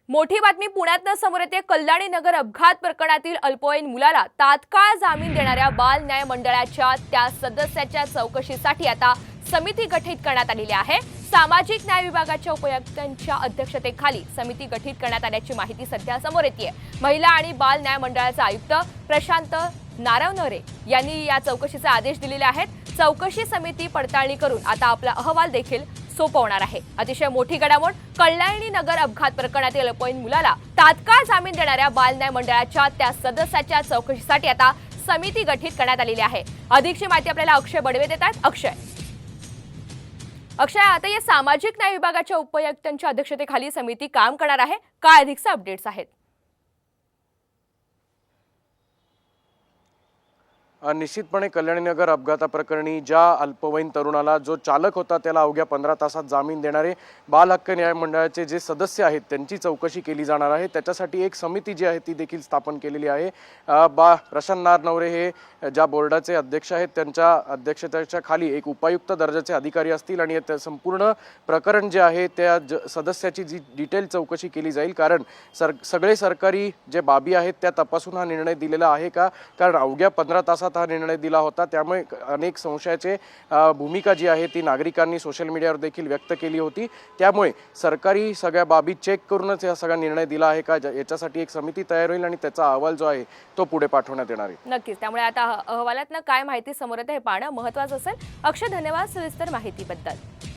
मोठी बातमी पुण्यातनं समोर येते। कल्याणी नगर अपघात प्रकरणातील अल्पवयीन मुलाला तात्काळ जामीन देणाऱ्या बाल न्याय मंडळाच्या त्या सदस्याच्या चौकशीसाठी आता समिती गठीत करण्यात आलेली आहे। सामाजिक न्याय विभागाच्या उपायुक्तांच्या अध्यक्षतेखाली समिती गठीत करण्यात आल्याची माहिती सध्या समोर येते। महिला आणि बाल न्याय मंडळाचे आयुक्त प्रशांत नारवनरे यांनी या चौकशीचे आदेश दिलेले आहेत। चौकशी समिती पडताळणी करून आता आपला अहवाल देखील सोपवणार आहे। अतिशय मोठी घडामोड, कल्याणी नगर अपघात प्रकरणातील अल्पवयीन मुलाला तात्काळ जामीन देणाऱ्या बाल न्याय मंडळाच्या त्या सदस्याच्या चौकशीसाठी आता समिती गठीत करण्यात आलेली आहे। अधिकची माहिती आपल्याला अक्षय बडवे देतात। अक्षय, आता या सामाजिक न्याय विभागाच्या उपायुक्तांच्या अध्यक्षतेखाली समिती काम करणार आहे। काय अधिकचे अपडेट्स आहेत? निश्चितपणे कल्याणी नगर अपघाताप्रकरणी ज्या अल्पवयीन तरुणाला जो चालक होता त्याला अवघ्या 15 तासात जामीन देणारे बाल हक्क न्याय मंडळाचे जे सदस्य आहेत त्यांची चौकशी केली जाणार आहे। त्याच्यासाठी एक समिती जी आहे ती देखील स्थापन केलेली आहे। प्रशांत नारनवरे हे ज्या बोर्डाचे अध्यक्ष आहेत त्यांच्या अध्यक्षतेच्या खाली एक उपायुक्त दर्जाचे अधिकारी असतील आणि त्या संपूर्ण प्रकरण जे आहे त्या सदस्याची जी डिटेल चौकशी केली जाईल। कारण सगळे सरकारी जे बाबी आहेत त्या तपासून हा निर्णय दिलेला आहे का, कारण अवघ्या 15 तासात हा निर्णय दिला होता। त्यामुळे अनेक संशयाचे भूमिका जी आहे ती नागरिकांनी सोशल मीडियावर देखील व्यक्त केली होती। त्यामुळे सरकारी सगळ्या बाबी चेक करूनच हा सगळा निर्णय दिला आहे का, याच्यासाठी एक समिती तयार होईल आणि त्याचा अहवाल जो आहे तो पुढे पाठवण्यात येणार आहे। नक्कीच, त्यामुळे आता अहवालातनं काय माहिती समोर येते हे पाहणं महत्त्वाचं असेल। अक्षय, धन्यवाद सविस्तर माहितीबद्दल।